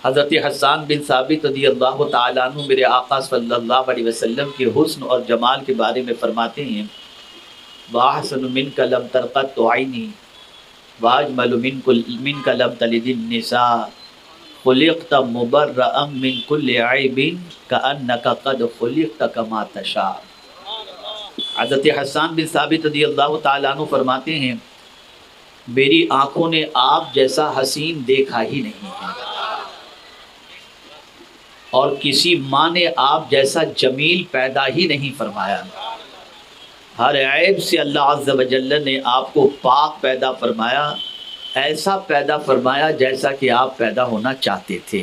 حضرت حسان بن ثابت رضی اللہ تعالیٰ عنہ میرے آقا صلی اللہ علیہ وسلم کے حسن اور جمال کے بارے میں فرماتے ہیں وَأَحْسَنُ مِنْكَ لَمْ تَرْقَتْ عَيْنِي وَأَجْمَلُ مِنْكَ لَمْ تَلِدِ النِّسَاءُ خُلِقْتَ مُبَرَّأً مِنْ كُلِّ عَيْبٍ كَأَنَّكَ قَدْ خُلِقْتَ كَمَا تَشَاءُ۔ حضرت حسان بن ثابت رضی اللہ تعالیٰ عنہ فرماتے ہیں میری آنکھوں نے آپ جیسا حسین دیکھا ہی نہیں ہے، اور کسی ماں نے آپ جیسا جمیل پیدا ہی نہیں فرمایا۔ ہر عیب سے اللہ عز و جل نے آپ کو پاک پیدا فرمایا، ایسا پیدا فرمایا جیسا کہ آپ پیدا ہونا چاہتے تھے۔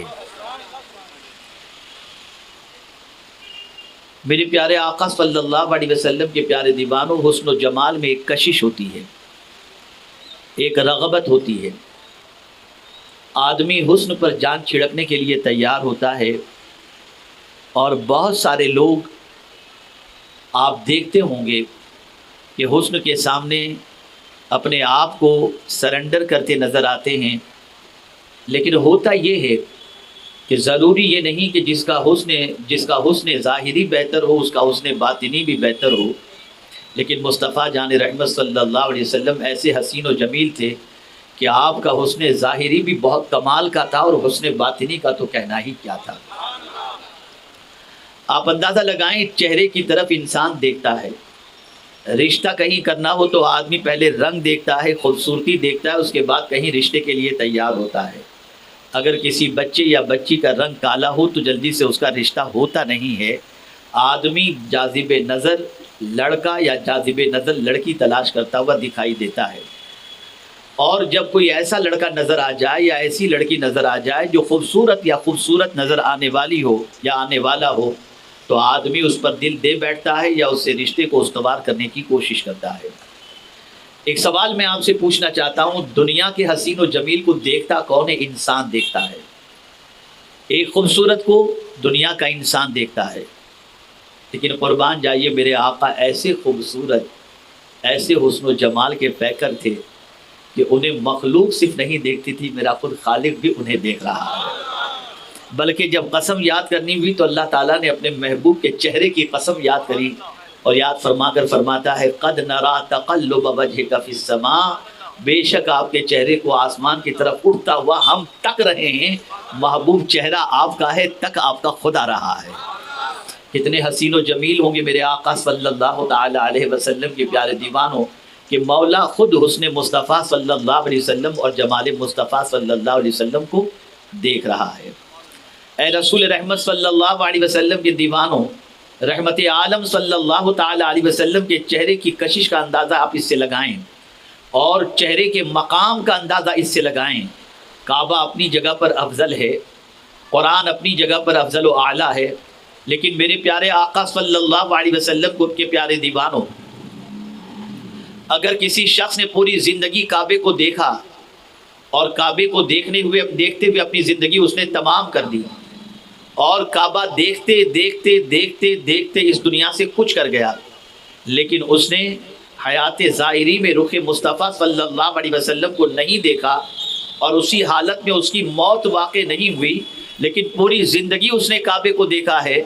میرے پیارے آقا صلی اللہ علیہ وسلم کے پیارے دیوانوں، حسن و جمال میں ایک کشش ہوتی ہے، ایک رغبت ہوتی ہے۔ آدمی حسن پر جان چھڑکنے کے لیے تیار ہوتا ہے، اور بہت سارے لوگ آپ دیکھتے ہوں گے کہ حسن کے سامنے اپنے آپ کو سرنڈر کرتے نظر آتے ہیں، لیکن ہوتا یہ ہے کہ ضروری یہ نہیں کہ جس کا حسن ظاہری بہتر ہو اس کا حسن باطنی بھی بہتر ہو، لیکن مصطفیٰ جان رحمت صلی اللہ علیہ وسلم ایسے حسین و جمیل تھے کہ آپ کا حسن ظاہری بھی بہت کمال کا تھا، اور حسن باطنی کا تو کہنا ہی کیا تھا۔ آپ اندازہ لگائیں، چہرے کی طرف انسان دیکھتا ہے، رشتہ کہیں کرنا ہو تو آدمی پہلے رنگ دیکھتا ہے، خوبصورتی دیکھتا ہے، اس کے بعد کہیں رشتے کے لیے تیار ہوتا ہے۔ اگر کسی بچے یا بچی کا رنگ کالا ہو تو جلدی سے اس کا رشتہ ہوتا نہیں ہے۔ آدمی جاذب نظر لڑکا یا جاذب نظر لڑکی تلاش کرتا ہوا دکھائی دیتا ہے، اور جب کوئی ایسا لڑکا نظر آ جائے یا ایسی لڑکی نظر آ جائے جو خوبصورت نظر آنے والی ہو یا آنے والا ہو، تو آدمی اس پر دل دے بیٹھتا ہے یا اس سے رشتے کو استوار کرنے کی کوشش کرتا ہے۔ ایک سوال میں آپ سے پوچھنا چاہتا ہوں، دنیا کے حسین و جمیل کو دیکھتا کون ہے؟ انسان دیکھتا ہے۔ ایک خوبصورت کو دنیا کا انسان دیکھتا ہے، لیکن قربان جائیے میرے آقا ایسے خوبصورت، ایسے حسن و جمال کے پیکر تھے کہ انہیں مخلوق صرف نہیں دیکھتی تھی، میرا خود خالق بھی انہیں دیکھ رہا ہے۔ بلکہ جب قسم یاد کرنی ہوئی تو اللہ تعالیٰ نے اپنے محبوب کے چہرے کی قسم یاد کری، اور یاد فرما کر فرماتا ہے قد نرا تقلب وجهك فی السماء، بے شک آپ کے چہرے کو آسمان کی طرف اٹھتا ہوا ہم تک رہے ہیں۔ محبوب چہرہ آپ کا ہے، تک آپ کا خدا رہا ہے۔ کتنے حسین و جمیل ہوں گے میرے آقا صلی اللہ تعالی علیہ وسلم کے پیارے دیوانوں کہ مولا خود حسن مصطفیٰ صلی اللہ علیہ وسلم اور جمال مصطفیٰ صلی اللہ علیہ وسلم کو دیکھ رہا ہے۔ اے رسول رحمت صلی اللہ علیہ وسلم کے دیوانوں، رحمت عالم صلی اللہ تعالی علیہ وسلم کے چہرے کی کشش کا اندازہ آپ اس سے لگائیں، اور چہرے کے مقام کا اندازہ اس سے لگائیں۔ کعبہ اپنی جگہ پر افضل ہے، قرآن اپنی جگہ پر افضل و اعلیٰ ہے، لیکن میرے پیارے آقا صلی اللہ علیہ وسلم کو کے پیارے دیوانوں، اگر کسی شخص نے پوری زندگی کعبے کو دیکھا اور کعبے کو دیکھتے ہوئے اپنی زندگی اس نے تمام کر دی، اور کعبہ دیکھتے دیکھتے دیکھتے دیکھتے اس دنیا سے کچھ کر گیا، لیکن اس نے حیات ظاہری میں رخ مصطفیٰ صلی اللہ علیہ وسلم کو نہیں دیکھا، اور اسی حالت میں اس کی موت واقع نہیں ہوئی، لیکن پوری زندگی اس نے کعبے کو دیکھا ہے،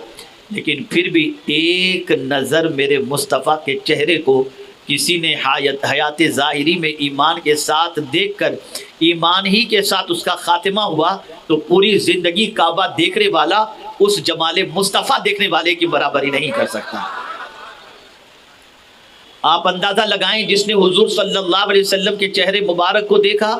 لیکن پھر بھی ایک نظر میرے مصطفیٰ کے چہرے کو کسی نے حیات ظاہری میں ایمان کے ساتھ دیکھ کر ایمان ہی کے ساتھ اس کا خاتمہ ہوا، تو پوری زندگی کعبہ دیکھنے والا اس جمال مصطفیٰ دیکھنے والے کی برابری نہیں کر سکتا۔ آپ اندازہ لگائیں، جس نے حضور صلی اللہ علیہ وسلم کے چہرے مبارک کو دیکھا،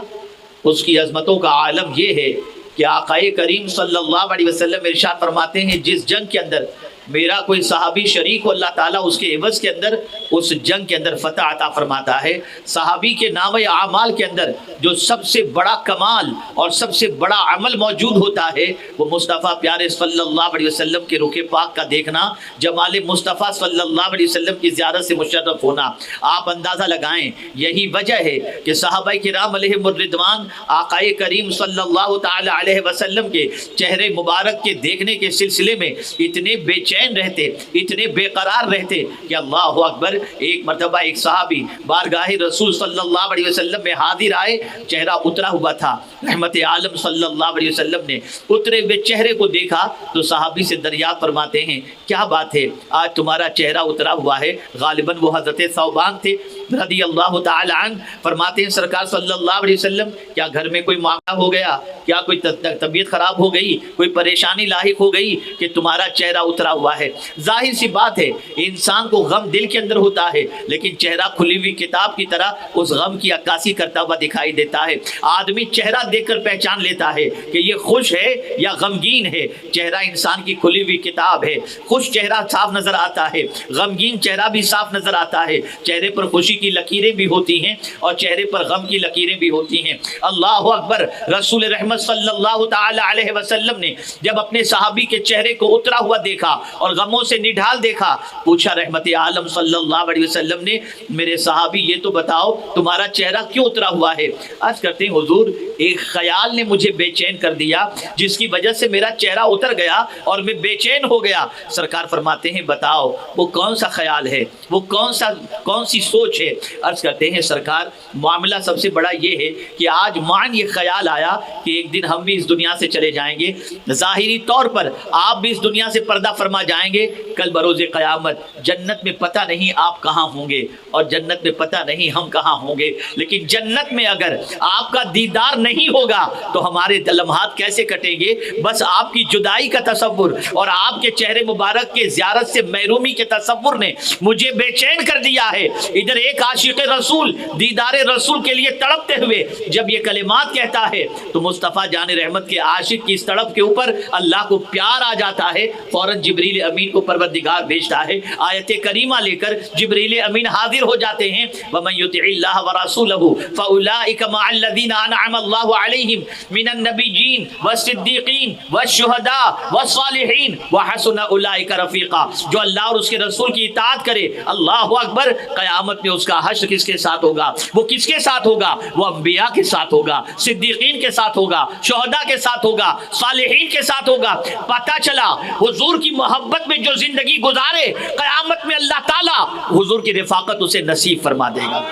اس کی عظمتوں کا عالم یہ ہے کہ آقا کریم صلی اللہ علیہ وسلم ارشاد فرماتے ہیں جس جنگ کے اندر میرا کوئی صحابی شریک ہو، اللہ تعالیٰ اس کے عوض کے اندر اس جنگ کے اندر فتح عطا فرماتا ہے۔ صحابی کے نام اعمال کے اندر جو سب سے بڑا کمال اور سب سے بڑا عمل موجود ہوتا ہے وہ مصطفیٰ پیارے صلی اللہ علیہ وسلم کے رخ پاک کا دیکھنا، جمال مصطفیٰ صلی اللہ علیہ وسلم کی زیارت سے مشرف ہونا۔ آپ اندازہ لگائیں، یہی وجہ ہے کہ صحابہ کرام علیہم الرضوان آقا کریم صلی اللہ تعالی علیہ وسلم کے چہرے مبارک کے دیکھنے کے سلسلے میں اتنے بے چین چین رہتے، اتنے بے قرار رہتے کہ اللہ اکبر، ایک مرتبہ ایک صحابی بارگاہ رسول صلی اللہ علیہ وسلم میں حاضر آئے، چہرہ اترا ہوا تھا، رحمت عالم صلی اللہ علیہ وسلم نے اترے ہوئے چہرے کو دیکھا تو صحابی سے دریافت فرماتے ہیں کیا بات ہے آج تمہارا چہرہ اترا ہوا ہے؟ غالباً وہ حضرت ثوبان تھے رضی اللہ تعالی عنہ۔ فرماتے ہیں سرکار صلی اللہ علیہ وسلم کیا گھر میں کوئی معاملہ ہو گیا، کیا کوئی طبیعت خراب ہو گئی، کوئی پریشانی لاحق ہو گئی کہ تمہارا چہرہ اترا ہوا ہے؟ ظاہر سی بات ہے انسان کو غم دل کے اندر ہوتا ہے، لیکن چہرہ کھلی ہوئی کتاب کی طرح اس غم کی عکاسی کرتا ہوا دکھائی دیتا ہے۔ آدمی چہرہ دیکھ کر پہچان لیتا ہے کہ یہ خوش ہے یا غمگین ہے۔ چہرہ انسان کی کھلی ہوئی کتاب ہے، خوش چہرہ صاف نظر آتا ہے، غمگین چہرہ بھی صاف نظر آتا ہے۔ چہرے پر خوشی کی لکیریں بھی ہوتی ہیں اور چہرے پر غم کی لکیریں بھی ہوتی ہیں۔ اللہ اکبر، رسول رحمت صلی اللہ تعالی علیہ وسلم نے جب اپنے صحابی کے چہرے کو اترا ہوا دیکھا اور غموں سے نڈھال دیکھا، پوچھا رحمت عالم صلی اللہ علیہ وسلم نے میرے صحابی یہ تو بتاؤ تمہارا چہرہ کیوں اترا ہوا ہے؟ عرض کرتے ہیں حضور ایک خیال نے مجھے بے چین کر دیا جس کی وجہ سے میرا چہرہ اتر گیا اور میں بے چین ہو گیا۔ سرکار فرماتے ہیں بتاؤ وہ کون سا خیال ہے، وہ کون سی سوچ ہے؟ عرض کرتے ہیں سرکار معاملہ سب سے بڑا یہ ہے کہ آج مان یہ خیال آیا کہ ایک دن ہم بھی اس دنیا سے چلے جائیں گے، ظاہری طور پر آپ بھی اس دنیا سے پردہ فرما جائیں گے، کل بروز قیامت جنت میں پتہ نہیں آپ کہاں ہوں گے اور جنت میں پتہ نہیں ہم کہاں ہوں گے، لیکن جنت میں اگر آپ کا دیدار نہیں ہوگا تو ہمارے لمحات کیسے کٹیں گے؟ بس آپ کی جدائی کا تصور اور آپ کے چہرے مبارک کے زیارت سے محرومی کے تصور نے مجھے بے چین کر دیا ہے۔ ادھر ایک عاشق رسول دیدار رسول کے لیے تڑپتے ہوئے جب یہ کلمات کہتا ہے تو مصطفیٰ جان رحمت کے عاشق کی اس تڑپ کے اوپر اللہ کو پیار آ جاتا ہے، فوراً جبریل امین کو پروردگار بھیجتا ہے، آیت کریمہ لے کر جبریل امین حاضر ہو جاتے ہیں، وَمَن يُطِعِ اللَّهَ وَرَسُولَهُ فَأُولَٰئِكَ مَعَ الَّذِينَ أَنْعَمَ اللَّهُ عَلَيْهِمْ مِنَ النَّبِيِّينَ وَالصِّدِّيقِينَ وَالشُّهَدَاءِ وَالصَّالِحِينَ وَحَسُنَ أُولَٰئِكَ رَفِيقًا۔ جو اللہ اور اس کے رسول کی اطاعت کرے، اللہ اکبر، قیامت میں اس کا حشر کس کے ساتھ ہوگا؟ وہ کس کے ساتھ ہوگا؟ وہ انبیاء کے ساتھ ہوگا، صدیقین کے ساتھ ہوگا، شہداء کے ساتھ ہوگا، صالحین کے ساتھ ہوگا۔ پتہ چلا حضور کی محبت میں جو زندگی گزارے قیامت میں اللہ تعالیٰ حضور کی رفاقت اسے نصیب فرما دے گا۔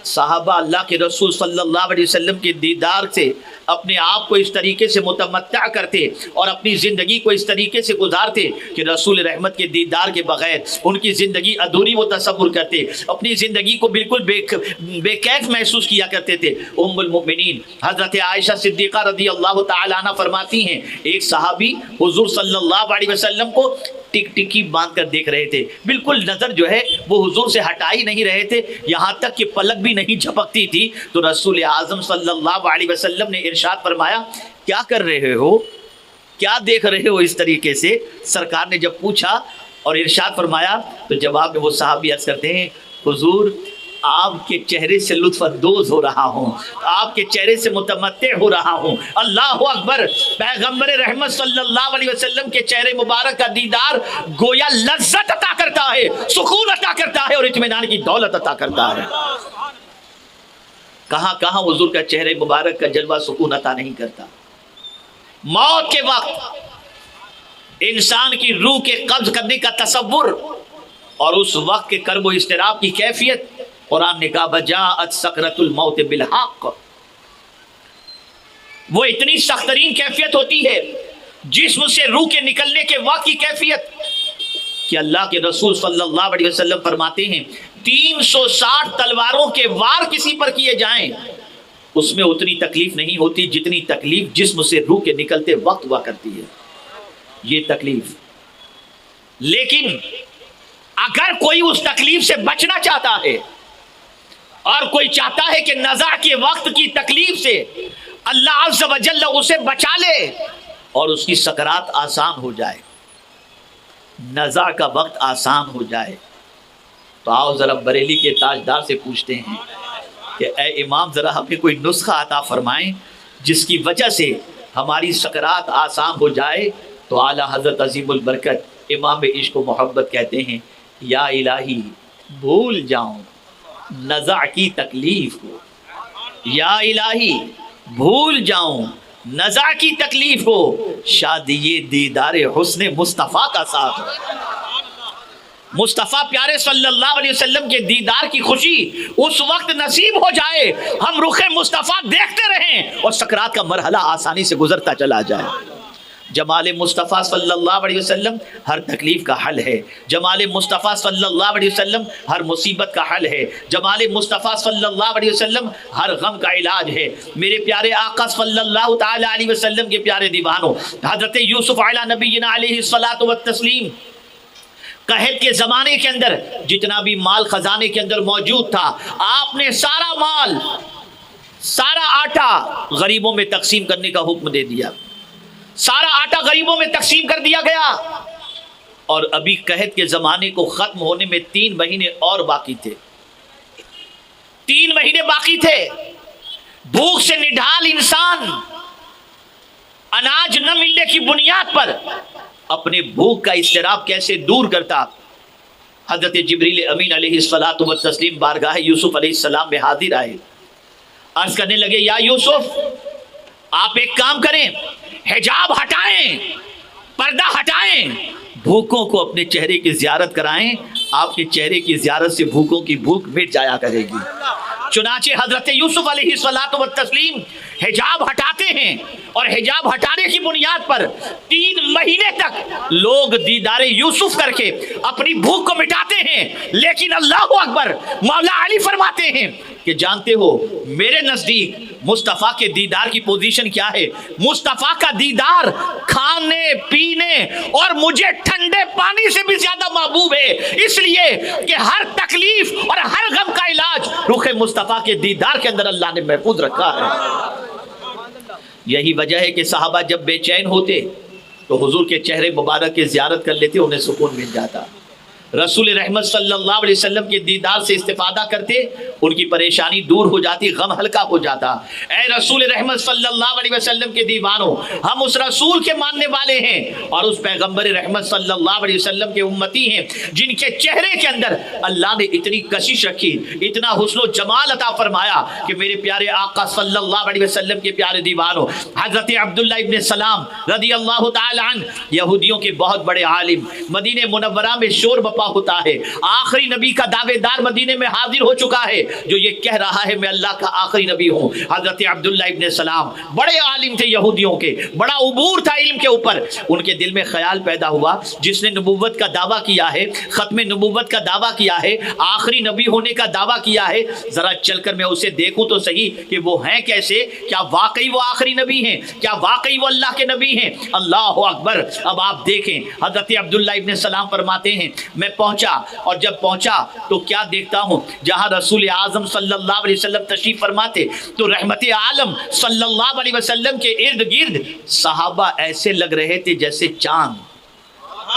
صحابہ اللہ کے رسول صلی اللہ علیہ وسلم کے دیدار سے اپنے آپ کو اس طریقے سے متمتع کرتے اور اپنی زندگی کو اس طریقے سے گزارتے کہ رسول رحمت کے دیدار کے بغیر ان کی زندگی ادھوری وہ تصور کرتے، اپنی زندگی کو بالکل بے کیف محسوس کیا کرتے تھے۔ ام المؤمنین حضرت عائشہ صدیقہ رضی اللہ تعالی عنہ فرماتی ہیں ایک صحابی حضور صلی اللہ علیہ وسلم کو ٹک ٹکی باندھ کر دیکھ رہے تھے، بالکل نظر جو ہے وہ حضور سے ہٹا ہی نہیں رہے تھے، یہاں تک کہ پلک بھی نہیں جھپکتی تھی۔ تو رسول اعظم صلی اللہ علیہ وسلم نے ارشاد فرمایا کیا کر رہے ہو، کیا دیکھ رہے ہو اس طریقے سے؟ سرکار نے جب پوچھا اور ارشاد فرمایا تو جواب میں وہ صحابی عرض کرتے ہیں حضور آپ کے چہرے سے لطف اندوز ہو رہا ہوں، آپ کے چہرے سے متمتع ہو رہا ہوں۔ اللہ اکبر، پیغمبر رحمت صلی اللہ علیہ وسلم کے چہرے مبارک کا دیدار گویا لذت عطا کرتا ہے، سکون عطا کرتا ہے اور اطمینان کی دولت عطا کرتا ہے۔ کہاں کہاں حضور کا چہرے مبارک کا جلوہ سکون عطا نہیں کرتا۔ موت کے وقت انسان کی روح کے قبض کرنے کا تصور اور اس وقت کے کرب و اضطراب کی کیفیت، قرآن نے کہا بجاءت سکرۃ الموت بالحق، وہ اتنی سخت ترین کیفیت ہوتی ہے جسم سے روح کے نکلنے کے وقت کی کیفیت کہ اللہ کے رسول صلی اللہ علیہ وسلم فرماتے ہیں 360 تلواروں کے وار کسی پر کیے جائیں اس میں اتنی تکلیف نہیں ہوتی جتنی تکلیف جسم سے روح کے نکلتے وقت ہوا کرتی ہے، یہ تکلیف۔ لیکن اگر کوئی اس تکلیف سے بچنا چاہتا ہے اور کوئی چاہتا ہے کہ نزع کے وقت کی تکلیف سے اللہ عز و جل اسے بچا لے اور اس کی سکرات آسان ہو جائے، نزع کا وقت آسان ہو جائے، تو آؤ ذرا بریلی کے تاجدار سے پوچھتے ہیں کہ اے امام ذرا ہمیں کوئی نسخہ عطا فرمائیں جس کی وجہ سے ہماری سکرات آسان ہو جائے۔ تو اعلیٰ حضرت عظیم البرکت امام عشق و محبت کہتے ہیں یا الہی بھول جاؤں نزع کی تکلیف کو، یا الہی بھول جاؤں نزع کی تکلیف ہو، شادی دیدار حسن مصطفیٰ کا ساتھ، مصطفیٰ پیارے صلی اللہ علیہ وسلم کے دیدار کی خوشی اس وقت نصیب ہو جائے ہم رخ مصطفیٰ دیکھتے رہیں اور سکرات کا مرحلہ آسانی سے گزرتا چلا جائے۔ جمال مصطفیٰ صلی اللہ علیہ وسلم ہر تکلیف کا حل ہے، جمال مصطفیٰ صلی اللہ علیہ وسلم ہر مصیبت کا حل ہے، جمال مصطفیٰ صلی اللہ علیہ وسلم ہر غم کا علاج ہے۔ میرے پیارے آقا صلی اللہ تعالی علیہ وسلم کے پیارے دیوانوں، حضرت یوسف علیہ نبینا علیہ الصلاۃ والتسلیم قحط کے زمانے کے اندر جتنا بھی مال خزانے کے اندر موجود تھا، آپ نے سارا مال، سارا آٹا غریبوں میں تقسیم کرنے کا حکم دے دیا، سارا آٹا غریبوں میں تقسیم کر دیا گیا۔ اور ابھی قحط کے زمانے کو ختم ہونے میں 3 مہینے اور باقی تھے، 3 مہینے باقی تھے۔ بھوک سے نڈھال انسان اناج نہ ملنے کی بنیاد پر اپنے بھوک کا اضطراب کیسے دور کرتا؟ حضرت جبریل امین علیہ الصلاۃ والتسلیم بارگاہ یوسف علیہ السلام میں حاضر آئے، عرض کرنے لگے یا یوسف آپ ایک کام کریں، حجاب ہٹائیں، پردہ ہٹائیں، بھوکوں کو اپنے چہرے کی زیارت کرائیں، آپ کے چہرے کی زیارت سے بھوکوں کی بھوک مٹ جایا کرے گی۔ چنانچہ حضرت یوسف علیہ الصلاۃ والتسلیم حجاب ہٹاتے ہیں اور حجاب ہٹانے کی بنیاد پر 3 مہینے تک لوگ دیدار یوسف کر کے اپنی بھوک کو مٹاتے ہیں۔ لیکن اللہ اکبر، مولا علی فرماتے ہیں کہ جانتے ہو میرے نزدیک مصطفیٰ کے دیدار کی پوزیشن کیا ہے؟ مصطفیٰ کا دیدار کھانے پینے اور مجھے ٹھنڈے پانی سے بھی زیادہ محبوب ہے، اس لیے کہ ہر تکلیف اور ہر غم کا علاج رخ مصطفیٰ کے دیدار کے اندر اللہ نے محفوظ رکھا ہے۔ یہی وجہ ہے کہ صحابہ جب بے چین ہوتے تو حضور کے چہرے مبارک کی زیارت کر لیتے، انہیں سکون مل جاتا۔ رسول رحمت صلی اللہ علیہ وسلم کے دیدار سے استفادہ کرتے، ان کی پریشانی دور ہو جاتی، غم ہلکا ہو جاتا۔ اے رسول رحمت صلی اللہ علیہ وسلم کے دیوانوں، ہم اس رسول کے ماننے والے ہیں اور اس پیغمبر رحمت صلی اللہ علیہ وسلم کے امتی ہیں جن کے چہرے کے اندر اللہ نے اتنی کشش رکھی، اتنا حسن و جمال عطا فرمایا کہ میرے پیارے آقا صلی اللہ علیہ وسلم کے پیارے دیوانوں، حضرت عبداللہ ابن سلام رضی اللہ تعالی عنہ یہودیوں کے بہت بڑے عالم، مدینہ منورہ میں شور بپا ہوتا ہے، آخری نبی کا دعوے دار مدینے میں حاضر ہو چکا ہے جو یہ کہہ رہا ہے میں اللہ کا آخری نبی ہوں۔ حضرت عبداللہ ابن سلام بڑے عالم تھے یہودیوں کے، بڑا عبور تھا علم کے اوپر۔ ان کے دل میں خیال پیدا ہوا جس نے نبوت کا دعویٰ کیا ہے، ختم نبوت کا دعویٰ کیا ہے، آخری نبی ہونے کا دعویٰ کیا ہے، ذرا چل کر میں اسے دیکھوں تو صحیح کہ وہ ہیں کیسے، کیا واقعی وہ آخری نبی ہیں، کیا واقعی وہ اللہ کے نبی ہیں؟ اللہ اکبر۔ اب آپ دیکھیں حضرت عبداللہ ابن سلام فرماتے ہیں میں پہنچا اور جب پہنچا تو کیا دیکھتا ہوں، جہاں رسول اعظم صلی اللہ علیہ وسلم تشریف فرماتے تو رحمت عالم صلی اللہ علیہ وسلم کے ارد گرد صحابہ ایسے لگ رہے تھے جیسے چاند،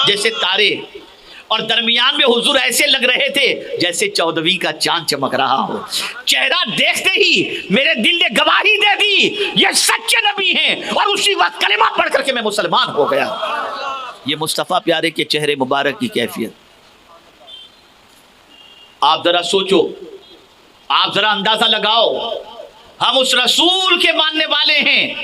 جیسے تارے، اور درمیان میں حضور ایسے لگ رہے تھے جیسے 14ویں کا چاند چمک رہا ہو۔ چہرہ دیکھتے ہی میرے دل نے گواہی دے دی یہ سچے نبی ہیں، اور اسی وقت کلمہ پڑھ کر کے میں مسلمان ہو گیا۔ یہ مصطفیٰ پیارے کے چہرے مبارک کی کیفیت آپ ذرا سوچو، آپ ذرا اندازہ لگاؤ، ہم اس رسول کے ماننے والے ہیں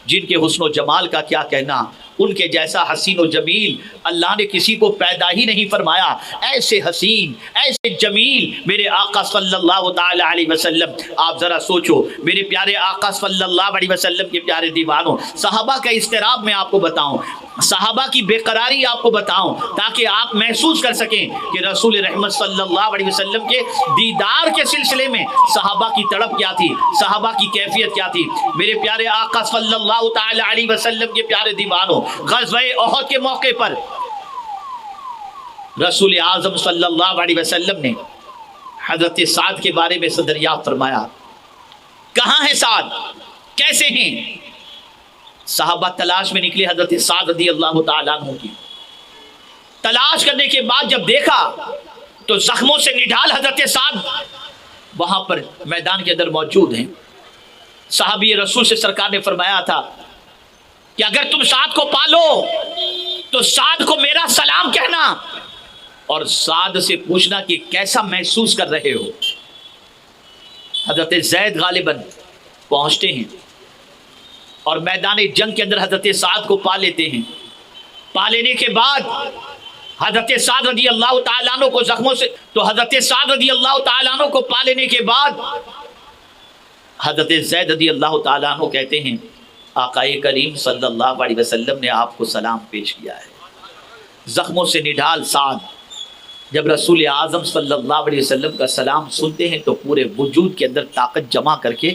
جن کے حسن و جمال کا کیا کہنا، ان کے جیسا حسین و جمیل اللہ نے کسی کو پیدا ہی نہیں فرمایا۔ ایسے حسین، ایسے جمیل میرے آقا صلی اللہ تعالی علیہ وسلم۔ آپ ذرا سوچو میرے پیارے آقا صلی اللہ علیہ وسلم کے پیارے دیوانوں، صحابہ کا اضطراب میں آپ کو بتاؤں، صحابہ کی بے قراری آپ کو بتاؤں تاکہ آپ محسوس کر سکیں کہ رسول رحمت صلی اللہ علیہ وسلم کے دیدار کے سلسلے میں صحابہ کی تڑپ کیا تھی، صحابہ کی کیفیت کیا تھی۔ میرے پیارے آقا صلی اللہ تعالی علیہ وسلم کے پیارے دیوانوں، غزوہ احد کے موقع پر رسول اعظم صلی اللہ علیہ وسلم نے حضرت سعد کے بارے میں دریافت فرمایا، کہاں ہے سعد، کیسے ہیں؟ صحابہ تلاش میں نکلے حضرت سعد رضی اللہ تعالیٰ عنہ کی۔ تلاش کرنے کے بعد جب دیکھا تو زخموں سے نڈھال حضرت سعد وہاں پر میدان کے اندر موجود ہیں۔ صحابی رسول سے سرکار نے فرمایا تھا کہ اگر تم سعد کو پالو تو سعد کو میرا سلام کہنا اور سعد سے پوچھنا کہ کیسا محسوس کر رہے ہو۔ حضرت زید غالباً پہنچتے ہیں، اور میدان جنگ کے اندر حضرت سعد کو پا لیتے ہیں. پا لینے کے بعد حضرت سعد رضی اللہ تعالیٰ عنہ کو زخموں سے تو حضرت سعد رضی اللہ تعالیٰ عنہ کو پا لینے کے بعد حضرت زید رضی اللہ تعالیٰ عنہ کہتے ہیں آقائے کریم صلی اللہ علیہ وسلم نے آپ کو سلام پیش کیا ہے. زخموں سے نڈھال سعد جب رسول اعظم صلی اللہ علیہ وسلم کا سلام سنتے ہیں تو پورے وجود کے اندر طاقت جمع کر کے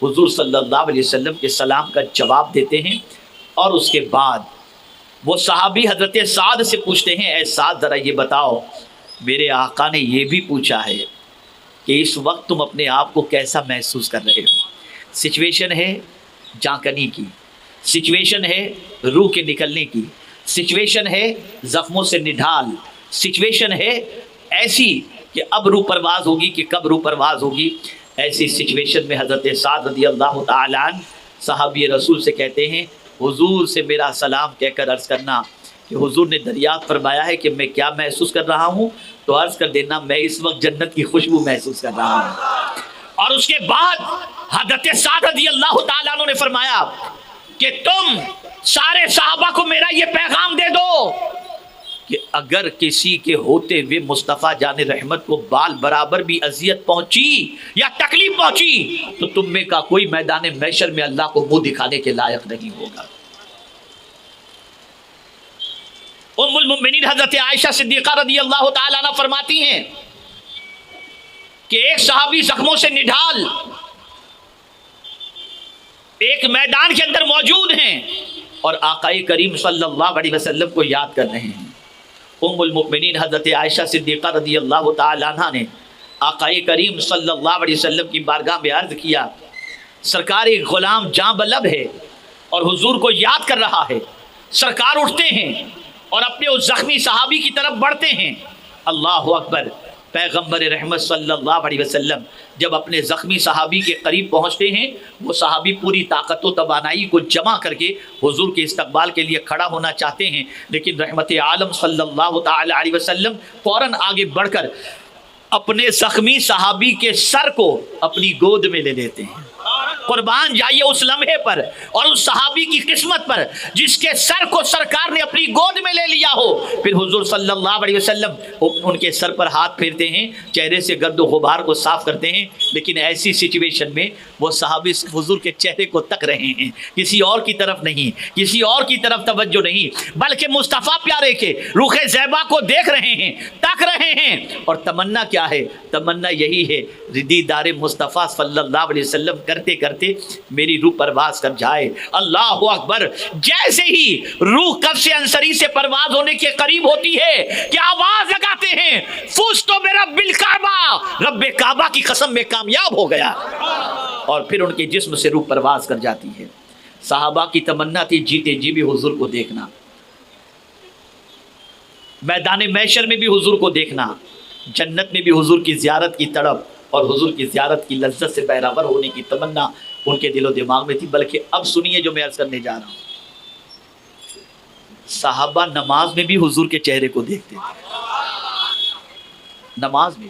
حضور صلی اللہ علیہ وسلم کے سلام کا جواب دیتے ہیں. اور اس کے بعد وہ صحابی حضرت سعد سے پوچھتے ہیں اے سعد ذرا یہ بتاؤ میرے آقا نے یہ بھی پوچھا ہے کہ اس وقت تم اپنے آپ کو کیسا محسوس کر رہے ہو. سچویشن ہے جانکنی کی، سچویشن ہے روح کے نکلنے کی، سچویشن ہے زخموں سے نڈھال، سچویشن ہے ایسی کہ اب روح پرواز ہوگی کہ کب روح پرواز ہوگی. ایسی سچویشن میں حضرت سعد رضی اللہ تعالیٰ عنہ صحابی رسول سے کہتے ہیں حضور سے میرا سلام کہہ کر عرض کرنا کہ حضور نے دریافت فرمایا ہے کہ میں کیا محسوس کر رہا ہوں، تو عرض کر دینا میں اس وقت جنت کی خوشبو محسوس کر رہا ہوں. اور اس کے بعد حضرت سعد رضی اللہ تعالیٰ عنہ نے فرمایا کہ تم سارے صحابہ کو میرا یہ پیغام دے دو کہ اگر کسی کے ہوتے ہوئے مصطفیٰ جان رحمت کو بال برابر بھی اذیت پہنچی یا تکلیف پہنچی تو تم میں کا کوئی میدان محشر میں اللہ کو منہ دکھانے کے لائق نہیں ہوگا. ام المؤمنین حضرت عائشہ صدیقہ رضی اللہ تعالیٰ عنہ فرماتی ہیں کہ ایک صحابی زخموں سے نڈھال ایک میدان کے اندر موجود ہیں اور آقا کریم صلی اللہ علیہ وسلم کو یاد کر رہے ہیں. ام المؤمنین حضرت عائشہ صدیقہ رضی اللہ تعالیٰ عنہ نے آقا کریم صلی اللہ علیہ وسلم کی بارگاہ میں عرض کیا سرکار ایک غلام جاں بلب ہے اور حضور کو یاد کر رہا ہے. سرکار اٹھتے ہیں اور اپنے اس زخمی صحابی کی طرف بڑھتے ہیں. اللہ اکبر. پیغمبر رحمت صلی اللہ علیہ وسلم جب اپنے زخمی صحابی کے قریب پہنچتے ہیں وہ صحابی پوری طاقت و توانائی کو جمع کر کے حضور کے استقبال کے لیے کھڑا ہونا چاہتے ہیں، لیکن رحمت عالم صلی اللہ تعالی علیہ وسلم فوراً آگے بڑھ کر اپنے زخمی صحابی کے سر کو اپنی گود میں لے لیتے ہیں. قربان جائیے اس لمحے پر اور اس صحابی کی قسمت پر جس کے سر کو سرکار نے اپنی گود میں لے لیا ہو. پھر حضور صلی اللہ علیہ وسلم ان کے سر پر ہاتھ پھیرتے ہیں، چہرے سے گرد و غبار کو صاف کرتے ہیں، لیکن ایسی سچویشن میں وہ صحابی حضور کے چہرے کو تک رہے ہیں، کسی اور کی طرف نہیں، کسی اور کی طرف توجہ نہیں، بلکہ مصطفیٰ پیارے کے رخ زیبا کو دیکھ رہے ہیں، تک رہے ہیں. اور تمنا کیا ہے؟ تمنا یہی ہے دیدار مصطفیٰ صلی اللہ علیہ وسلم کرتے کرتے میری روح پرواز کر جائے. اللہ اکبر. جیسے ہی روح قبض انصری سے پرواز ہونے کے قریب ہوتی ہے کہ آواز لگاتے ہیں فزت برب الکعبہ، رب کعبہ کی قسم میں کامیاب ہو گیا، اور پھر ان کے جسم سے روح پرواز کر جاتی ہے. صحابہ کی تمنا تھی جیتے جی بھی حضور کو دیکھنا، میدان محشر میں بھی حضور کو دیکھنا، جنت میں بھی حضور کی زیارت کی تڑپ اور حضور کی زیارت کی لذت سے بہرور ہونے کی تمنا ان کے دل و دماغ میں تھی. بلکہ اب سنیے جو میں عرض کرنے جا رہا ہوں، صحابہ نماز میں بھی حضور کے چہرے کو دیکھتے تھے، نماز میں.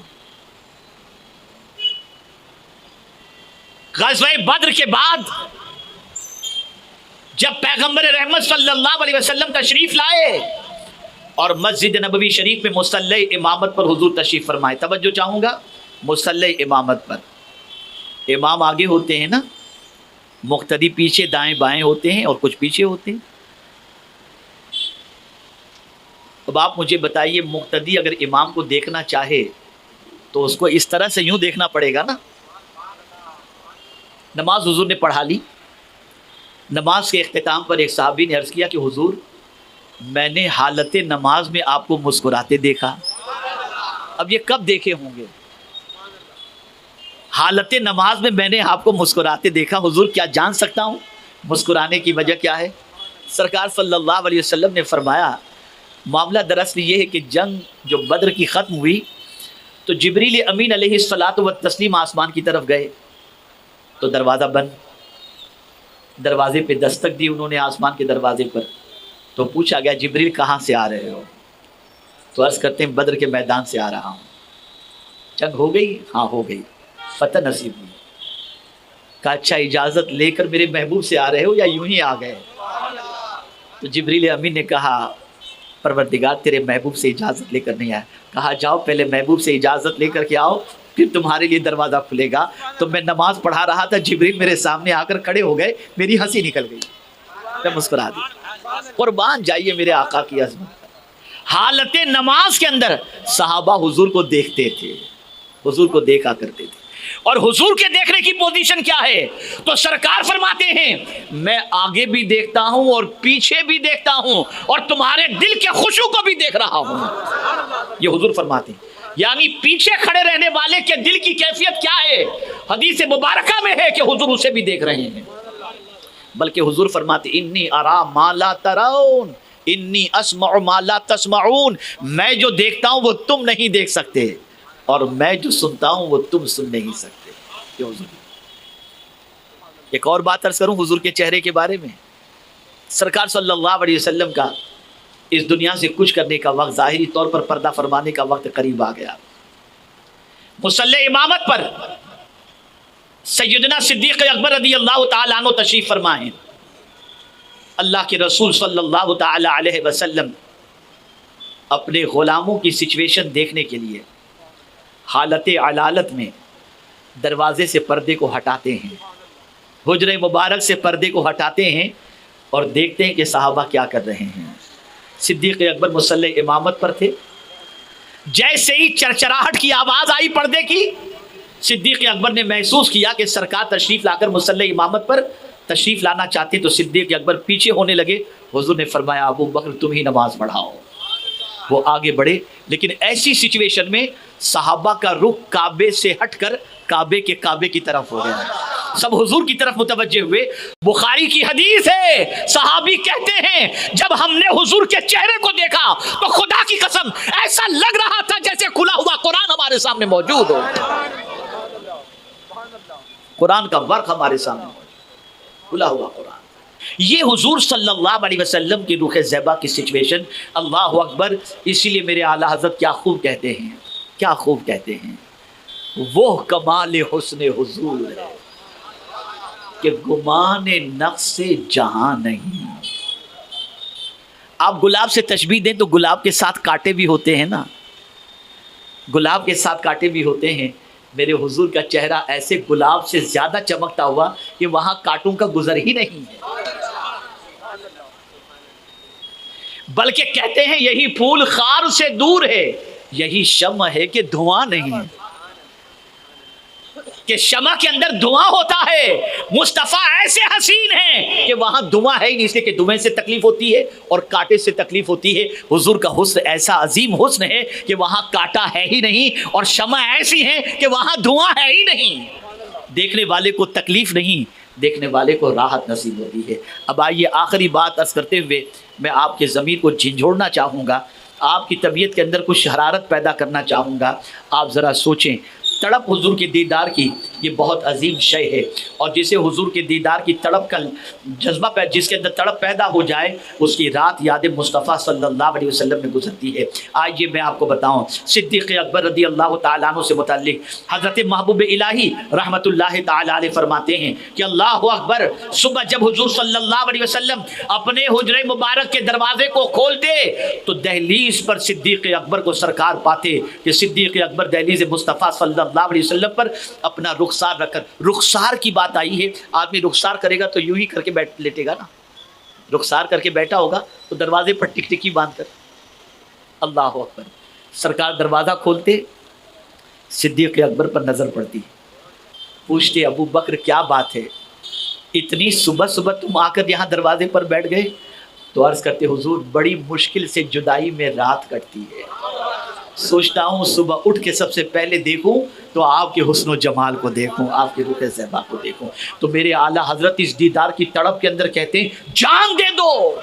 غزوہ بدر کے بعد جب پیغمبر رحمت صلی اللہ علیہ وسلم تشریف لائے اور مسجد نبوی شریف میں مصلی امامت پر حضور تشریف فرمائے. توجہ چاہوں گا، مصلی امامت پر امام آگے ہوتے ہیں نا، مقتدی پیچھے دائیں بائیں ہوتے ہیں اور کچھ پیچھے ہوتے ہیں. اب آپ مجھے بتائیے مقتدی اگر امام کو دیکھنا چاہے تو اس کو اس طرح سے یوں دیکھنا پڑے گا نا. نماز حضور نے پڑھا لی. نماز کے اختتام پر ایک صحابی نے عرض کیا کہ حضور میں نے حالت نماز میں آپ کو مسکراتے دیکھا. اب یہ کب دیکھے ہوں گے؟ حالت نماز میں میں نے آپ کو مسکراتے دیکھا. حضور کیا جان سکتا ہوں مسکرانے کی وجہ کیا ہے؟ سرکار صلی اللہ علیہ وسلم نے فرمایا معاملہ دراصل یہ ہے کہ جنگ جو بدر کی ختم ہوئی تو جبریل امین علیہ الصلاۃ والتسلیم آسمان کی طرف گئے تو دروازہ بند. دروازے پہ دستک دی انہوں نے آسمان کے دروازے پر، تو پوچھا گیا جبریل کہاں سے آ رہے ہو؟ تو عرض کرتے ہیں بدر کے میدان سے آ رہا ہوں. جنگ ہو گئی؟ ہاں ہو گئی. فتح نصیب ہوئی. کہا اچھا اجازت لے کر میرے محبوب سے آ رہے ہو یا یوں ہی آ گئے؟ تو جبریل امین نے کہا پروردگار تیرے محبوب سے اجازت لے کر نہیں آیا. کہا جاؤ پہلے محبوب سے اجازت لے کر کے آؤ پھر تمہارے لیے دروازہ کھلے گا. تو میں نماز پڑھا رہا تھا، جبریل میرے سامنے آ کر کھڑے ہو گئے، میری ہنسی نکل گئی، میں مسکرا دی. قربان جائیے میرے آقا کی عظمت. حالت نماز کے اندر صحابہ حضور کو دیکھتے تھے، حضور کو دیکھا کرتے تھے. اور حضور کے دیکھنے کی پوزیشن کیا ہے؟ تو سرکار فرماتے ہیں میں آگے بھی دیکھتا ہوں اور پیچھے بھی دیکھتا ہوں اور تمہارے دل کے خشوع کو بھی دیکھ رہا ہوں. یہ حضور فرماتے ہیں. یعنی پیچھے کھڑے رہنے والے کے دل کی کیفیت کیا ہے؟ حدیث مبارکہ میں ہے کہ حضور اسے بھی دیکھ رہے ہیں. بلکہ حضور فرماتے انی ارا ما لا ترون انی اسمع ما لا تسمعون. میں جو دیکھتا ہوں وہ تم نہیں دیکھ سکتے اور میں جو سنتا ہوں وہ تم سن نہیں سکتے. یہ حضور. ایک اور بات عرض کروں حضور کے چہرے کے بارے میں. سرکار صلی اللہ علیہ وسلم کا اس دنیا سے کچھ کرنے کا وقت، ظاہری طور پر پردہ فرمانے کا وقت قریب آ گیا. مصلی امامت پر سیدنا صدیق اکبر رضی اللہ تعالیٰ عنہ تشریف فرمائیں. اللہ کے رسول صلی اللہ تعالیٰ علیہ وسلم اپنے غلاموں کی سچویشن دیکھنے کے لیے حالت علالت میں دروازے سے پردے کو ہٹاتے ہیں، حجرہ مبارک سے پردے کو ہٹاتے ہیں اور دیکھتے ہیں کہ صحابہ کیا کر رہے ہیں. صدیق اکبر مصلی امامت پر تھے. جیسے ہی چرچراہٹ کی آواز آئی پردے کی، صدیق اکبر نے محسوس کیا کہ سرکار تشریف لا کر مصلی امامت پر تشریف لانا چاہتے، تو صدیق اکبر پیچھے ہونے لگے. حضور نے فرمایا ابو بکر تم ہی نماز پڑھاؤ. وہ آگے بڑھے. لیکن ایسی سچویشن میں صحابہ کا رخ کعبے سے ہٹ کر کعبے کی طرف ہو گیا. سب حضور کی طرف متوجہ ہوئے. بخاری کی حدیث ہے، صحابی کہتے ہیں جب ہم نے حضور کے چہرے کو دیکھا تو خدا کی قسم ایسا لگ رہا تھا جیسے کھلا ہوا قرآن ہمارے سامنے موجود ہو. قرآن کا ورق ہمارے سامنے کھلا ہوا قرآن. یہ حضور صلی اللہ علیہ وسلم کی روح زیبا کی سچویشن. اللہ اکبر. اسی لیے میرے اعلیٰ حضرت کیا خوب کہتے ہیں، کیا خوب کہتے ہیں، وہ کمال حسن حضور ہے کہ گمان نقص جہاں نہیں. آپ گلاب سے تشبیہ دیں تو گلاب کے ساتھ کانٹے بھی ہوتے ہیں نا، گلاب کے ساتھ کانٹے بھی ہوتے ہیں. میرے حضور کا چہرہ ایسے گلاب سے زیادہ چمکتا ہوا کہ وہاں کانٹوں کا گزر ہی نہیں ہے. بلکہ کہتے ہیں یہی پھول خار سے دور ہے، یہی شمع ہے کہ دھواں نہیں ہے. کہ شمع کے اندر دھواں ہوتا ہے. مصطفیٰ ایسے حسین ہیں کہ وہاں دھواں ہے ہی نہیں، اس لیے کہ دھویں سے تکلیف ہوتی ہے اور کانٹے سے تکلیف ہوتی ہے. حضور کا حسن ایسا عظیم حسن ہے کہ وہاں کانٹا ہے ہی نہیں اور شمع ایسی ہے کہ وہاں دھواں ہے ہی نہیں. دیکھنے والے کو تکلیف نہیں، دیکھنے والے کو راحت نصیب ہوتی ہے. اب آئیے آخری بات عرض کرتے ہوئے میں آپ کے ضمیر کو جھنجھوڑنا چاہوں گا، آپ کی طبیعت کے اندر کچھ حرارت پیدا کرنا چاہوں گا. آپ ذرا سوچیں، تڑپ حضور کے دیدار کی یہ بہت عظیم شے ہے. اور جسے حضور کے دیدار کی تڑپ کا جذبہ جس کے اندر تڑپ پیدا ہو جائے، اس کی رات یاد مصطفیٰ صلی اللہ علیہ وسلم میں گزرتی ہے. آئیے میں آپ کو بتاؤں صدیق اکبر رضی اللہ تعالیٰ عنہ سے متعلق حضرت محبوب الہی رحمت اللہ تعالیٰ علیہ فرماتے ہیں کہ اللہ اکبر. صبح جب حضور صلی اللہ علیہ وسلم اپنے حجرے مبارک کے دروازے کو کھولتے تو دہلیز پر صدیق اکبر کو سرکار پاتے کہ صدیق اکبر دہلیز مصطفیٰ صلی اللہ علیہ وسلم پر اپنا رخسار رکھ کر. رخسار کی بات آئی ہے. آدمی رخسار کرے گا تو یوں ہی کر کے لیٹے گا نا، رخسار کر کے بیٹھا ہوگا تو دروازے پر ٹکٹکی باندھ کر. اللہ اکبر. سرکار دروازہ کھولتے، صدیق اکبر پر نظر پڑتی، پوچھتے ابو بکر کیا بات ہے، اتنی صبح صبح تم آ کر یہاں دروازے پر بیٹھ گئے؟ تو عرض کرتے حضور بڑی مشکل سے جدائی میں رات کٹتی ہے، سوچتا ہوں صبح اٹھ کے سب سے پہلے دیکھوں تو آپ کے حسن و جمال کو دیکھوں، آپ کے روح زیبا کو دیکھوں. تو میرے اعلیٰ حضرت اس دیدار کی تڑپ کے اندر کہتے ہیں جان دے دو،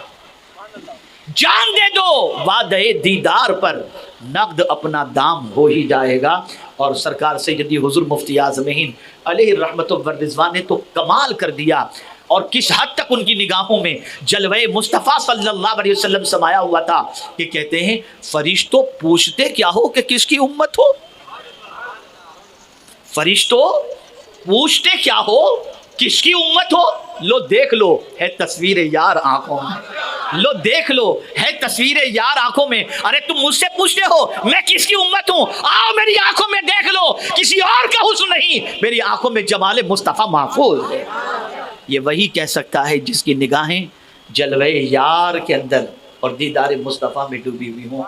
جان دے دو، وعدہ دیدار پر نقد اپنا دام ہو ہی جائے گا. اور سرکار سیدی حضور مفتی اعظم ہند علیہ رحمت و رضوان نے تو کمال کر دیا. اور کس حد تک ان کی نگاہوں میں جلوہ مصطفیٰ صلی اللہ علیہ وسلم سمایا ہوا تھا کہ کہتے ہیں فرشتوں پوچھتے کیا ہو کہ کس کی امت ہو، فرشتوں پوچھتے کیا ہو کس کی امت ہو؟ لو دیکھ لو، ہے تصویر یار آنکھوں میں، لو دیکھ لو، ہے تصویر یار آنکھوں میں۔ ارے تم مجھ سے پوچھتے ہو میں کس کی امت ہوں؟ آؤ میری آنکھوں میں دیکھ لو، کسی اور کا حسن نہیں، میری آنکھوں میں جمال مصطفیٰ محفوظ ہے۔ یہ وہی کہہ سکتا ہے جس کی نگاہیں جلوے یار کے اندر اور دیدار مصطفیٰ میں ڈوبی ہوئی ہوں۔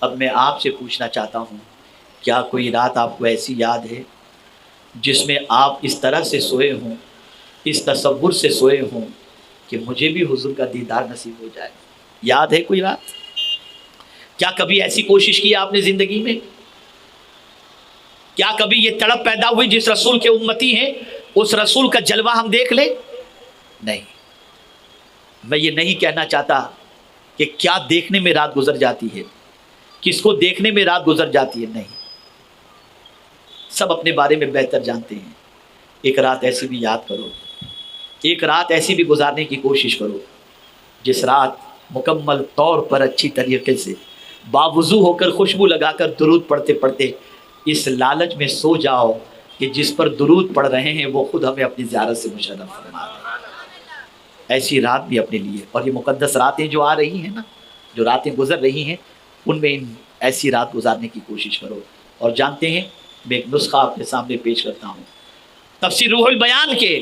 اب میں آپ سے پوچھنا چاہتا ہوں، کیا کوئی رات آپ کو ایسی یاد ہے جس میں آپ اس طرح سے سوئے ہوں، اس تصور سے سوئے ہوں کہ مجھے بھی حضور کا دیدار نصیب ہو جائے؟ یاد ہے کوئی رات؟ کیا کبھی ایسی کوشش کی آپ نے زندگی میں؟ کیا کبھی یہ تڑپ پیدا ہوئی جس رسول کے امتی ہیں اس رسول کا جلوہ ہم دیکھ لیں؟ نہیں۔ میں یہ نہیں کہنا چاہتا کہ کیا دیکھنے میں رات گزر جاتی ہے، کس کو دیکھنے میں رات گزر جاتی ہے، نہیں، سب اپنے بارے میں بہتر جانتے ہیں۔ ایک رات ایسی بھی یاد کرو، ایک رات ایسی بھی گزارنے کی کوشش کرو جس رات مکمل طور پر اچھی طریقے سے باوضو ہو کر خوشبو لگا کر درود پڑھتے پڑھتے اس لالچ میں سو جاؤ کہ جس پر درود پڑھ رہے ہیں وہ خود ہمیں اپنی زیارت سے مشرف فرما دے۔ ایسی رات بھی اپنے لیے، اور یہ مقدس راتیں جو آ رہی ہیں نا، جو راتیں گزر رہی ہیں، ان میں ایسی رات گزارنے کی کوشش کرو۔ اور جانتے ہیں، میں ایک نسخہ آپ کے سامنے پیش کرتا ہوں۔ تفسیر روح البیان کے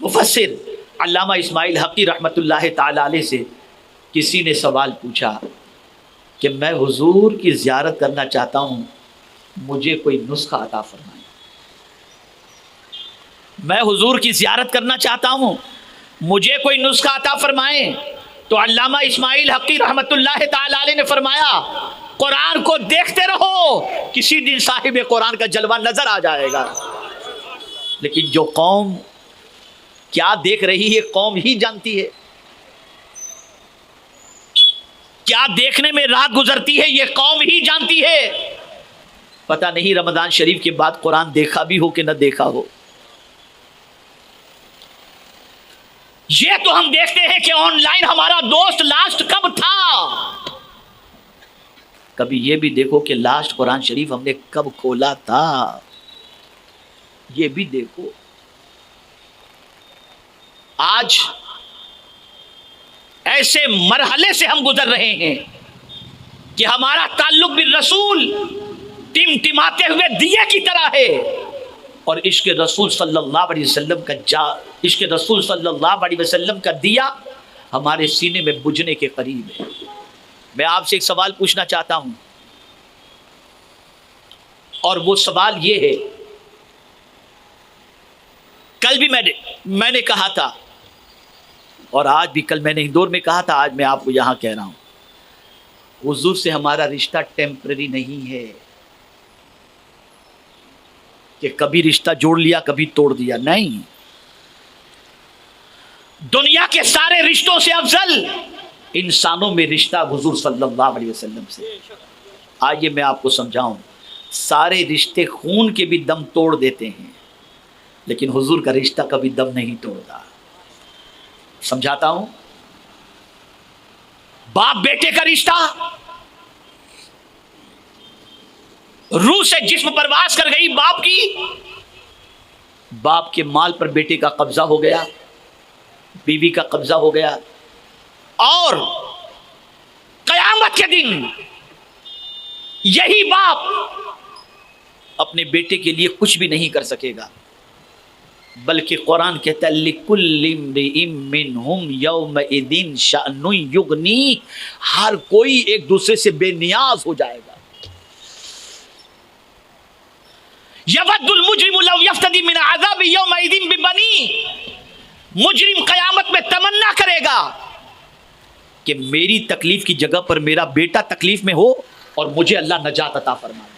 مفسر علامہ اسماعیل حقی رحمۃ اللہ تعالی علیہ سے کسی نے سوال پوچھا کہ میں حضور کی زیارت کرنا چاہتا ہوں، مجھے کوئی نسخہ عطا فرمائیں۔ میں حضور کی زیارت کرنا چاہتا ہوں، مجھے کوئی نسخہ عطا فرمائیں۔ تو علامہ اسماعیل حقی رحمۃ اللہ تعالی علیہ نے فرمایا، قرآن کو دیکھتے رہو، کسی دن صاحب قرآن کا جلوہ نظر آ جائے گا۔ لیکن جو قوم کیا دیکھ رہی ہے قوم ہی جانتی ہے، کیا دیکھنے میں رات گزرتی ہے یہ قوم ہی جانتی ہے۔ پتہ نہیں رمضان شریف کے بعد قرآن دیکھا بھی ہو کہ نہ دیکھا ہو۔ یہ تو ہم دیکھتے ہیں کہ آن لائن ہمارا دوست لاسٹ کب تھا، کبھی یہ بھی دیکھو کہ لاسٹ قرآن شریف ہم نے کب کھولا تھا، یہ بھی دیکھو۔ آج ایسے مرحلے سے ہم گزر رہے ہیں کہ ہمارا تعلق بالرسول ٹمٹماتے ہوئے دیے کی طرح ہے، اور عشق رسول صلی اللہ علیہ وسلم کا عشق رسول صلی اللہ علیہ وسلم کا دیا ہمارے سینے میں بجھنے کے قریب ہے۔ میں آپ سے ایک سوال پوچھنا چاہتا ہوں، اور وہ سوال یہ ہے، کل بھی میں نے کہا تھا، اور آج بھی، کل میں نے اندور میں کہا تھا، آج میں آپ کو یہاں کہہ رہا ہوں، حضور سے ہمارا رشتہ ٹیمپرری نہیں ہے کہ کبھی رشتہ جوڑ لیا کبھی توڑ دیا، نہیں۔ دنیا کے سارے رشتوں سے افضل انسانوں میں رشتہ حضور صلی اللہ علیہ وسلم سے۔ آئیے میں آپ کو سمجھاؤں، سارے رشتے خون کے بھی دم توڑ دیتے ہیں، لیکن حضور کا رشتہ کبھی دم نہیں توڑتا۔ سمجھاتا ہوں، باپ بیٹے کا رشتہ، روح سے جسم پرواز کر گئی باپ کی، باپ کے مال پر بیٹے کا قبضہ ہو گیا، بیوی کا قبضہ ہو گیا، اور قیامت کے دن یہی باپ اپنے بیٹے کے لیے کچھ بھی نہیں کر سکے گا، بلکہ قرآن کہتا ہے لِكُلِّ امْرِئٍ مِّنْهُمْ يَوْمَئِذٍ شَأْنٌ يُغْنِيهِ، ہر کوئی ایک دوسرے سے بے نیاز ہو جائے گا۔ يَوَدُّ الْمُجْرِمُ لَوْ يَفْتَدِي مِنْ عَذَابِ يَوْمَئِذٍ بِبَنِيهِ، مجرم قیامت میں تمنا کرے گا کہ میری تکلیف کی جگہ پر میرا بیٹا تکلیف میں ہو اور مجھے اللہ نجات عطا فرمائے۔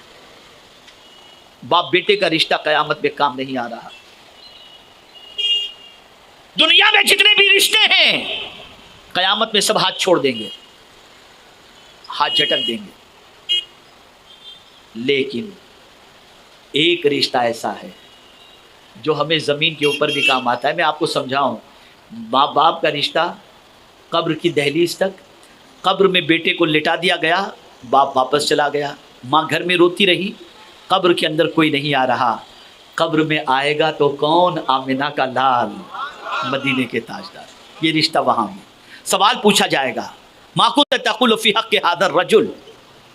باپ بیٹے کا رشتہ قیامت میں کام نہیں آ رہا۔ دنیا میں جتنے بھی رشتے ہیں قیامت میں سب ہاتھ چھوڑ دیں گے، ہاتھ جھٹک دیں گے، لیکن ایک رشتہ ایسا ہے جو ہمیں زمین کے اوپر بھی کام آتا ہے۔ میں آپ کو سمجھاؤں، ماں باپ کا رشتہ قبر کی دہلیز تک، قبر میں بیٹے کو لٹا دیا گیا، باپ واپس چلا گیا، ماں گھر میں روتی رہی، قبر کے اندر کوئی نہیں آ رہا، قبر میں آئے گا تو کون؟ آمنہ کا لال، مدینے کے تاجدار۔ یہ رشتہ وہاں میں سوال پوچھا جائے گا، ما کنت تقول فی حق ھذا الرجل،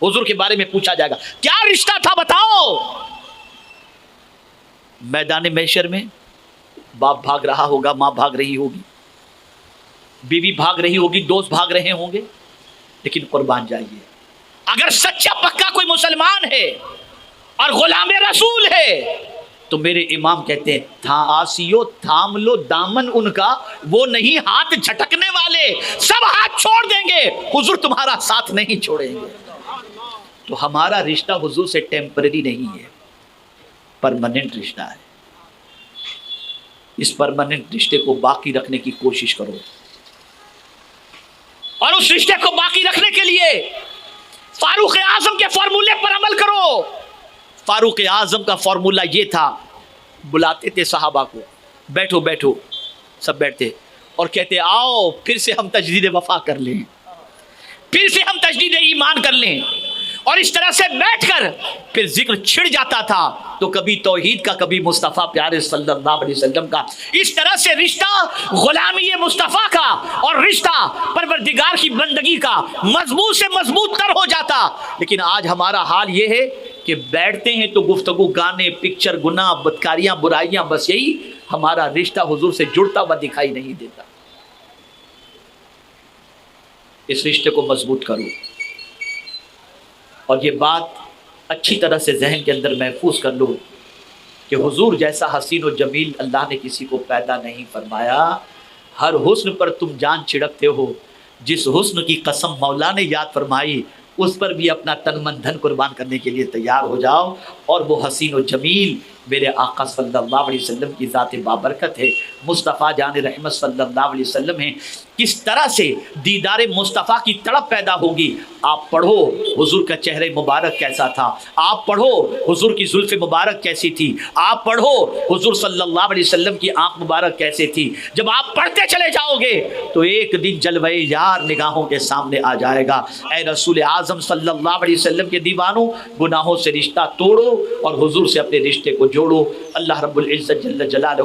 حضور کے بارے میں پوچھا جائے گا کیا رشتہ تھا بتاؤ۔ میدان محشر میں باپ بھاگ رہا ہوگا، ماں بھاگ رہی ہوگی، بیوی بھاگ رہی ہوگی، دوست بھاگ رہے ہوں گے، لیکن قربان جائیے اگر سچا پکا کوئی مسلمان ہے اور غلام رسول ہے تو میرے امام کہتے ہیں آسیو تھام لو دامن ان کا، وہ نہیں ہاتھ جھٹکنے والے، سب ہاتھ چھوڑ دیں گے، حضور تمہارا ساتھ نہیں چھوڑیں گے۔ تو ہمارا رشتہ حضور سے ٹیمپرری نہیں ہے، پرماننٹ رشتہ ہے۔ اس پرماننٹ رشتے کو باقی رکھنے کی کوشش کرو، اور اس رشتے کو باقی رکھنے کے لیے فاروق اعظم کے فارمولے پر عمل کرو۔ فاروق اعظم کا فارمولہ یہ تھا، بلاتے تھے صحابہ کو، بیٹھو بیٹھو، سب بیٹھتے اور کہتے آؤ پھر سے ہم تجدید وفا کر لیں، پھر سے ہم تجدید ایمان کر لیں، اور اس طرح سے بیٹھ کر پھر ذکر چھڑ جاتا تھا تو کبھی توحید کا، کبھی مصطفیٰ پیارے صلی اللہ علیہ وسلم کا، اس طرح سے رشتہ غلامی مصطفیٰ کا اور رشتہ پروردگار کی بندگی کا مضبوط سے مضبوط تر ہو جاتا۔ لیکن آج ہمارا حال یہ ہے کہ بیٹھتے ہیں تو گفتگو، گانے، پکچر، گناہ، بدکاریاں، برائیاں، بس یہی ہمارا رشتہ حضور سے جڑتا ہوا دکھائی نہیں دیتا۔ اس رشتے کو مضبوط کرو، اور یہ بات اچھی طرح سے ذہن کے اندر محفوظ کر لو کہ حضور جیسا حسین و جمیل اللہ نے کسی کو پیدا نہیں فرمایا۔ ہر حسن پر تم جان چھڑکتے ہو، جس حسن کی قسم مولا نے یاد فرمائی اس پر بھی اپنا تن من دھن قربان کرنے کے لیے تیار ہو جاؤ، اور وہ حسین و جمیل میرے آقا صلی اللہ علیہ وسلم کی ذات بابرکت ہے، مصطفیٰ جان رحمت صلی اللہ علیہ وسلم ہیں۔ کس طرح سے دیدار مصطفیٰ کی تڑپ پیدا ہوگی؟ آپ پڑھو حضور کا چہرہ مبارک کیسا تھا، آپ پڑھو حضور کی زلف مبارک کیسی تھی، آپ پڑھو حضور صلی اللہ علیہ وسلم کی آنکھ مبارک کیسے تھی۔ جب آپ پڑھتے چلے جاؤ گے تو ایک دن جلوہ یار نگاہوں کے سامنے آ جائے گا۔ اے رسول اعظم صلی اللہ علیہ وسلم کے دیوانوں، گناہوں سے رشتہ توڑو اور حضور سے اپنے رشتے کو جوڑو۔ اللہ رب العزت جل جلالہ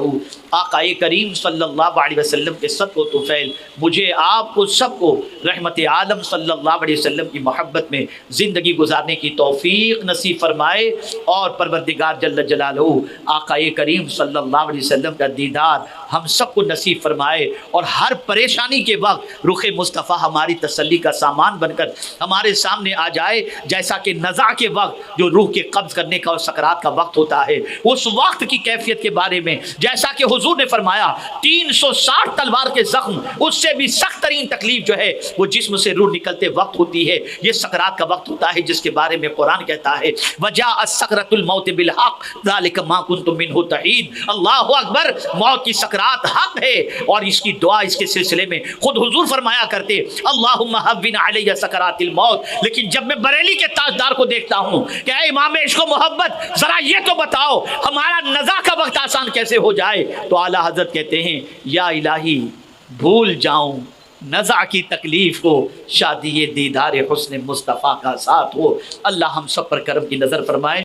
آقا کریم صلی اللہ علیہ وسلم کے صدق و طفیل مجھے آپ کو سب کو رحمت عالم صلی اللہ علیہ وسلم کی محبت میں زندگی گزارنے کی توفیق نصیب فرمائے، اور پروردگار جل جلالہ آقا کریم صلی اللہ علیہ وسلم کا دیدار ہم سب کو نصیب فرمائے، اور ہر پریشانی کے وقت رخ مصطفیٰ ہماری تسلی کا سامان بن کر ہمارے سامنے آ جائے، جیسا کہ نزع کے وقت جو روح کے قبض کرنے کا اور سکرات کا وقت ہوتا ہے، اس وقت کی کیفیت کے بارے میں جیسا کہ حضور نے فرمایا 360 تلوار کے زخم، اس سے بھی سخت ترین تکلیف جو ہے وہ جسم سے روح نکلتے وقت ہوتی ہے، یہ سکرات کا وقت ہوتا ہے، جس کے بارے میں قرآن کہتا ہے وَجَاءَ سَكْرَةُ الْمَوْتِ بِالْحَقِّ ذَلِكَ مَا كُنْتُم مِّنْهُ تَحِيدُ۔ اللہ اکبر، موت کی سکرات حق ہے، اور اس کی دعا اس کے سلسلے میں خود حضور فرمایا کرتے اللہم حوِّن علیہ سکرات الموت۔ لیکن جب میں بریلی کے تاجدار کو دیکھتا ہوں کہ اے امام عشق و محبت، ذرا یہ تو بتاؤ ہمارا نزع کا وقت آسان کیسے ہو جائے، تو اعلیٰ حضرت کہتے ہیں یا الہی بھول جاؤں نزع کی تکلیف کو، شادی دیدار حسن مصطفیٰ کا ساتھ ہو۔ اللہ ہم سب پر کرم کی نظر فرمائے۔